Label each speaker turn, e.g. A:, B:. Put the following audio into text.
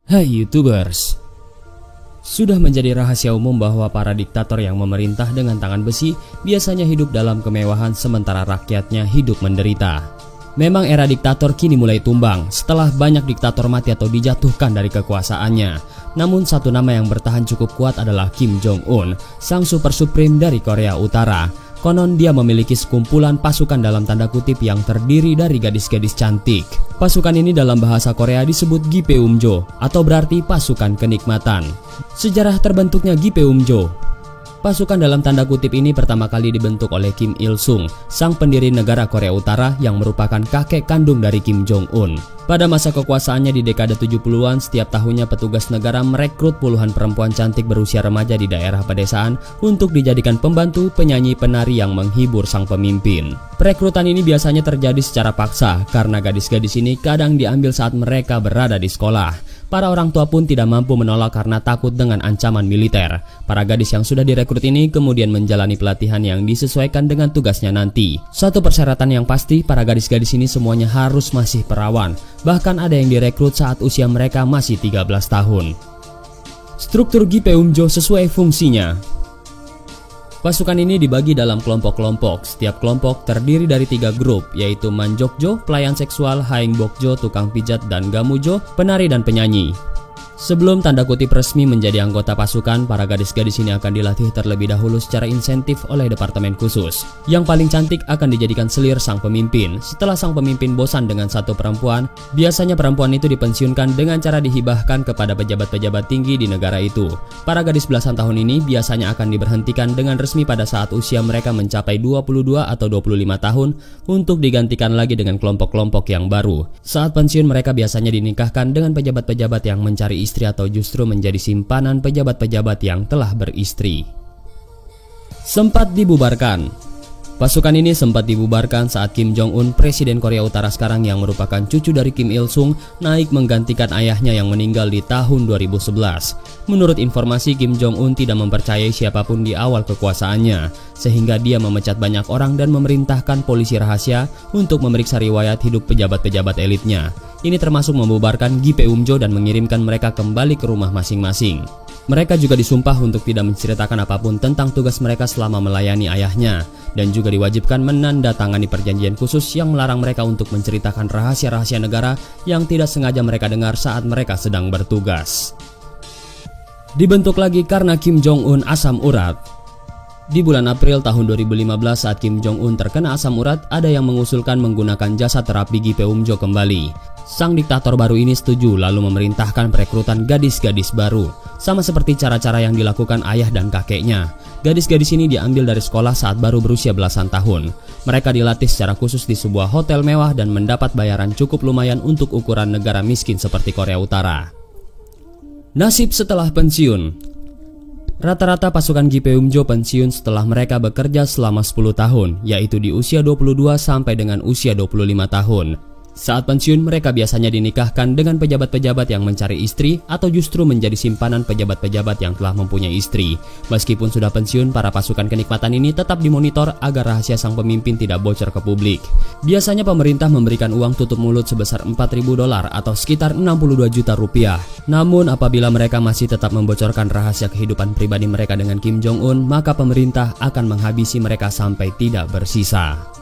A: Hai YouTubers, sudah menjadi rahasia umum bahwa para diktator yang memerintah dengan tangan besi biasanya hidup dalam kemewahan sementara rakyatnya hidup menderita. Memang era diktator kini mulai tumbang setelah banyak diktator mati atau dijatuhkan dari kekuasaannya. Namun satu nama yang bertahan cukup kuat adalah Kim Jong-un, sang super supreme dari Korea Utara. Konon dia memiliki sekumpulan pasukan dalam tanda kutip yang terdiri dari gadis-gadis cantik. Pasukan ini dalam bahasa Korea disebut Gipeumjo atau berarti pasukan kenikmatan. Sejarah terbentuknya Gipeumjo, pasukan dalam tanda kutip ini pertama kali dibentuk oleh Kim Il Sung, sang pendiri negara Korea Utara yang merupakan kakek kandung dari Kim Jong-un. Pada masa kekuasaannya di dekade 70-an, setiap tahunnya petugas negara merekrut puluhan perempuan cantik berusia remaja di daerah pedesaan untuk dijadikan pembantu, penyanyi, penari yang menghibur sang pemimpin. Perekrutan ini biasanya terjadi secara paksa karena gadis-gadis ini kadang diambil saat mereka berada di sekolah. Para orang tua pun tidak mampu menolak karena takut dengan ancaman militer. Para gadis yang sudah direkrut ini kemudian menjalani pelatihan yang disesuaikan dengan tugasnya nanti. Satu persyaratan yang pasti, para gadis-gadis ini semuanya harus masih perawan. Bahkan ada yang direkrut saat usia mereka masih 13 tahun. Struktur Gipeumjo sesuai fungsinya. Pasukan ini dibagi dalam kelompok-kelompok. Setiap kelompok terdiri dari 3 grup, yaitu Manjokjo, pelayan seksual, Haengbokjo, tukang pijat, dan Gamujo, penari dan penyanyi. Sebelum tanda kutip resmi menjadi anggota pasukan, para gadis-gadis ini akan dilatih terlebih dahulu secara insentif oleh departemen khusus. Yang paling cantik akan dijadikan selir sang pemimpin. Setelah sang pemimpin bosan dengan satu perempuan, biasanya perempuan itu dipensiunkan dengan cara dihibahkan kepada pejabat-pejabat tinggi di negara itu. Para gadis belasan tahun ini biasanya akan diberhentikan dengan resmi pada saat usia mereka mencapai 22 atau 25 tahun untuk digantikan lagi dengan kelompok-kelompok yang baru. Saat pensiun mereka biasanya dinikahkan dengan pejabat-pejabat yang mencari istri atau justru menjadi simpanan pejabat-pejabat yang telah beristri. Sempat dibubarkan. Pasukan ini sempat dibubarkan saat Kim Jong-un, presiden Korea Utara sekarang yang merupakan cucu dari Kim Il Sung, naik menggantikan ayahnya yang meninggal di tahun 2011. Menurut informasi, Kim Jong-un tidak mempercayai siapapun di awal kekuasaannya, sehingga dia memecat banyak orang dan memerintahkan polisi rahasia untuk memeriksa riwayat hidup pejabat-pejabat elitnya. Ini termasuk membubarkan Gipeumjo dan mengirimkan mereka kembali ke rumah masing-masing. Mereka juga disumpah untuk tidak menceritakan apapun tentang tugas mereka selama melayani ayahnya, dan juga diwajibkan menandatangani perjanjian khusus yang melarang mereka untuk menceritakan rahasia-rahasia negara yang tidak sengaja mereka dengar saat mereka sedang bertugas. Dibentuk lagi karena Kim Jong-un asam urat. Di bulan April tahun 2015 saat Kim Jong-un terkena asam urat, ada yang mengusulkan menggunakan jasa terapi Gipeumjo kembali. Sang diktator baru ini setuju lalu memerintahkan perekrutan gadis-gadis baru. Sama seperti cara-cara yang dilakukan ayah dan kakeknya. Gadis-gadis ini diambil dari sekolah saat baru berusia belasan tahun. Mereka dilatih secara khusus di sebuah hotel mewah dan mendapat bayaran cukup lumayan untuk ukuran negara miskin seperti Korea Utara. Nasib setelah pensiun. Rata-rata pasukan Gipeumjo pensiun setelah mereka bekerja selama 10 tahun, yaitu di usia 22 sampai dengan usia 25 tahun. Saat pensiun, mereka biasanya dinikahkan dengan pejabat-pejabat yang mencari istri atau justru menjadi simpanan pejabat-pejabat yang telah mempunyai istri. Meskipun sudah pensiun, para pasukan kenikmatan ini tetap dimonitor agar rahasia sang pemimpin tidak bocor ke publik. Biasanya pemerintah memberikan uang tutup mulut sebesar $4.000 atau sekitar 62 juta rupiah. Namun apabila mereka masih tetap membocorkan rahasia kehidupan pribadi mereka dengan Kim Jong-un, maka pemerintah akan menghabisi mereka sampai tidak bersisa.